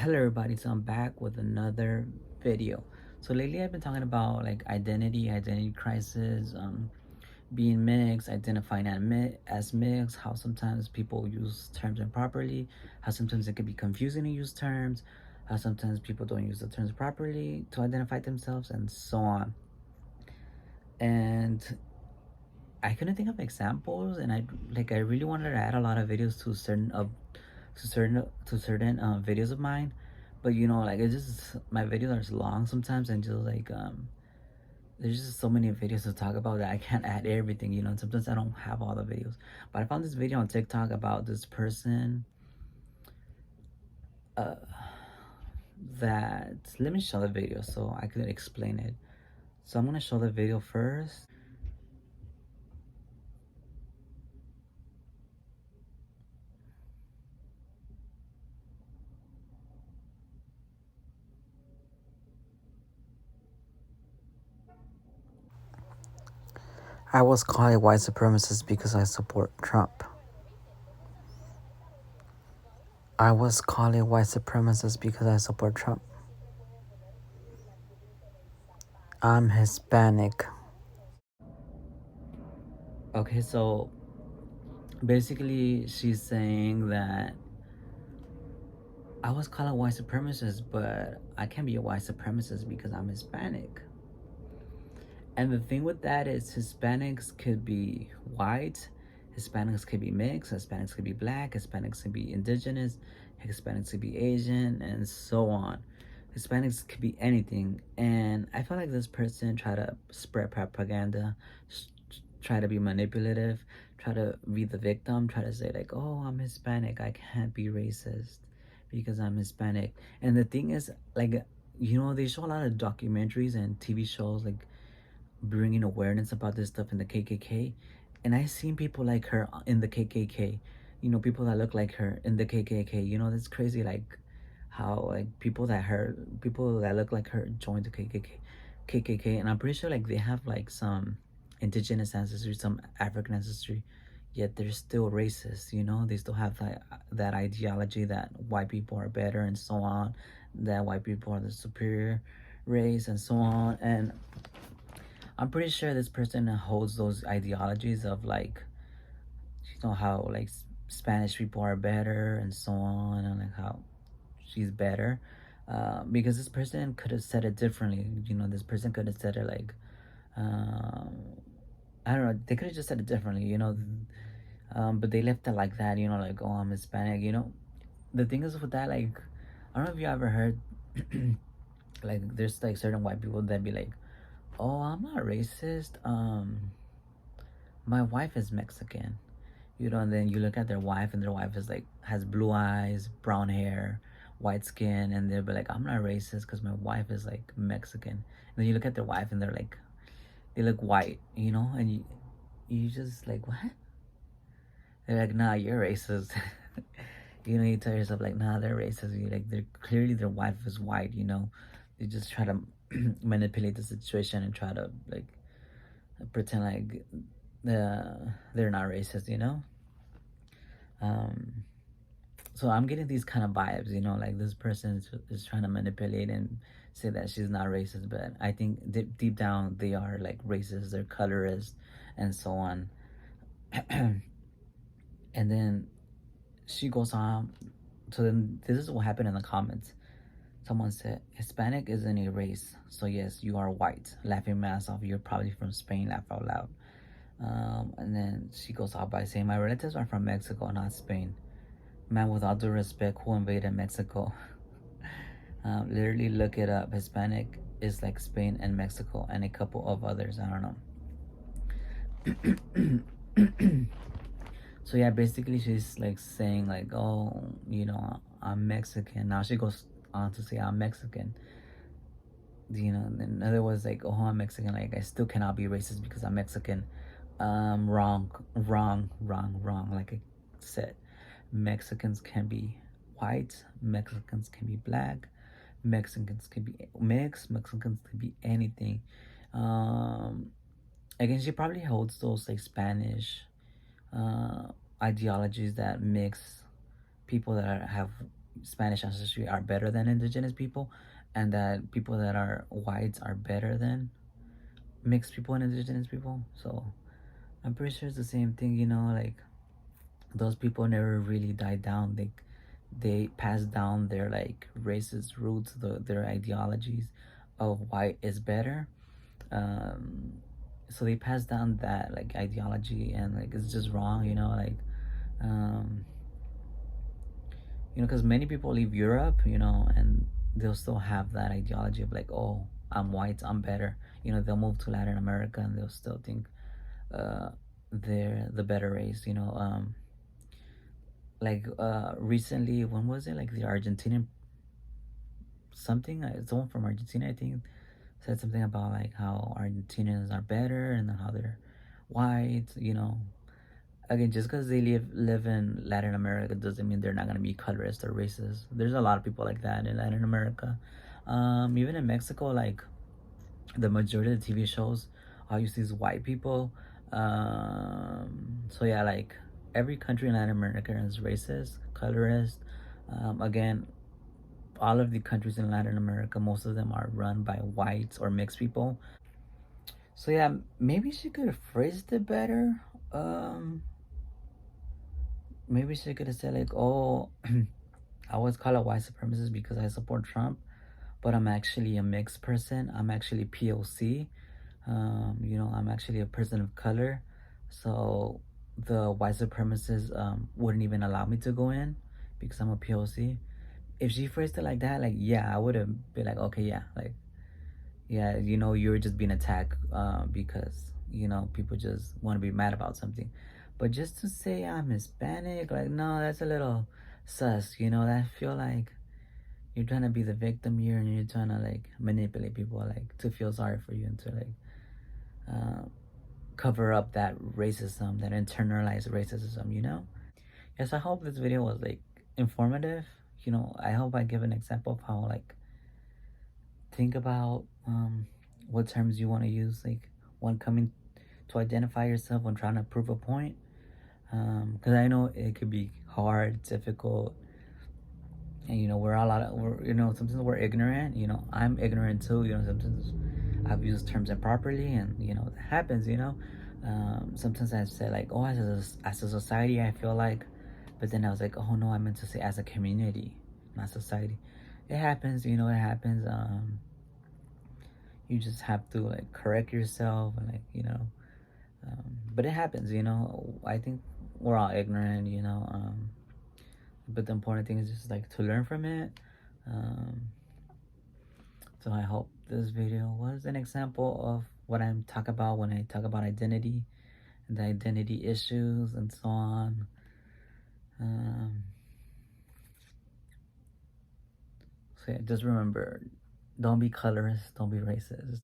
Hello everybody, so I'm back with another video. So lately I've been talking about like identity crisis, being mixed, identifying as mixed, how sometimes people use terms improperly, how sometimes it can be confusing to use terms, how sometimes people don't use the terms properly to identify themselves, and so on. And I couldn't think of examples, and I really wanted to add a lot of videos to certain videos of mine, but like it's just my videos are long sometimes, and just there's just so many videos to talk about that I can't add everything, and sometimes I don't have all the videos. But I found this video on TikTok about this person uh that let me show the video so I could explain it. So I'm gonna show the video first. I was called a white supremacist because I support Trump. I was called a white supremacist because I support Trump. I'm Hispanic. Okay, so basically she's saying that I was called a white supremacist, but I can't be a white supremacist because I'm Hispanic. And the thing with that is Hispanics could be white, Hispanics could be mixed, Hispanics could be black, Hispanics could be indigenous, Hispanics could be Asian, and so on. Hispanics could be anything. And I feel like this person try to spread propaganda, try to be manipulative, try to be the victim, try to say like, oh, I'm Hispanic, I can't be racist because I'm Hispanic. And the thing is, like, they show a lot of documentaries and TV shows like bringing awareness about this stuff in the KKK, and I seen people like her in the KKK. People that look like her in the KKK. That's crazy. Like how like people that look like her joined the KKK, and I'm pretty sure like they have like some indigenous ancestry, some African ancestry, yet they're still racist. They still have that ideology that white people are better and so on, that white people are the superior race and so on. And I'm pretty sure this person holds those ideologies of like, how like Spanish people are better and so on, and like how she's better. Because this person could have said it differently. This person could have said it like, um, I don't know, they could have just said it differently, but they left it like that, like, oh, I'm Hispanic, The thing is with that, like, I don't know if you ever heard, like, there's like certain white people that be like, oh, I'm not racist. My wife is Mexican, and then you look at their wife, and their wife is like has blue eyes, brown hair, white skin, and they'll be like, I'm not racist because my wife is like Mexican. And then you look at their wife, and they're like, they look white, and you just like, what? They're like, nah, you're racist. You tell yourself like, nah, they're racist. You like, they're clearly their wife is white. They just try to manipulate the situation and try to like pretend like they're not racist. Um, so I'm getting these kind of vibes, like this person is trying to manipulate and say that she's not racist, but I think deep down they are like racist, they're colorist, and so on. And then she goes on. So then this is what happened in the comments. Someone said, Hispanic isn't a race, so yes, you are white. Laughing my ass off, you're probably from Spain, laugh out loud. And then she goes off by saying, my relatives are from Mexico, not Spain. Man, with all due respect, who invaded Mexico? Literally look it up. Hispanic is like Spain and Mexico and a couple of others. I don't know. So yeah, basically she's like saying like, oh, I'm Mexican. Now she goes on to say I'm Mexican. In other words, like, oh, I'm Mexican. Like, I still cannot be racist because I'm Mexican. Wrong, wrong, wrong, wrong. Like I said, Mexicans can be white, Mexicans can be black, Mexicans can be mixed, Mexicans can be anything. Um, Again, she probably holds those like Spanish uh, ideologies that mix people that have Spanish ancestry are better than indigenous people, and that people that are whites are better than mixed people and indigenous people. So I'm pretty sure it's the same thing, you know, like those people never really died down. They passed down their like racist roots, their ideologies of white is better. Um, so they passed down that like ideology, and like it's just wrong, you know, like um, you know, because many people leave Europe, you know, and they'll still have that ideology of like, oh, I'm white, I'm better. You know, they'll move to Latin America and they'll still think uh, they're the better race. You know, like recently, when was it? Like the Argentinian something. Someone from Argentina, I think, said something about like how Argentinians are better and how they're white. You know, again, just because they live in Latin America doesn't mean they're not gonna be colorist or racist. There's a lot of people like that in Latin America. Even in Mexico, like the majority of the TV shows all use these white people. So yeah, like every country in Latin America is racist, colorist. Again, all of the countries in Latin America, most of them are run by whites or mixed people. So yeah, maybe she could have phrased it better. Um, Maybe she could have said like, "Oh, I was called a white supremacist because I support Trump, but I'm actually a mixed person. I'm actually POC. You know, I'm actually a person of color. So the white supremacists wouldn't even allow me to go in because I'm a POC." If she phrased it like that, like yeah, I would have been like, okay, yeah, like yeah, you know, you're just being attacked because you know people just want to be mad about something. But just to say I'm Hispanic, like no, that's a little sus. You know, I feel like you're trying to be the victim here, and you're trying to like manipulate people, like to feel sorry for you and to like uh, cover up that racism, that internalized racism. You know. Yes, I hope this video was like informative. You know, I hope I give an example of how like think about what terms you want to use, like when coming to identify yourself when trying to prove a point. Because I know it could be hard, difficult, and you know we're you know sometimes we're ignorant. You know I'm ignorant too. You know sometimes I've used terms improperly, and you know that happens. You know, sometimes I say like, oh, as a society, I feel like, but then I was like, oh no, I meant to say as a community, not society. It happens. You know, it happens. You just have to like correct yourself and like you know but it happens, you know. I think we're all ignorant, you know, but the important thing is just like to learn from it. um, so I hope this video was an example of what I'm talking about when I talk about identity and the identity issues and so on. um, so yeah, just remember, don't be colorist, don't be racist.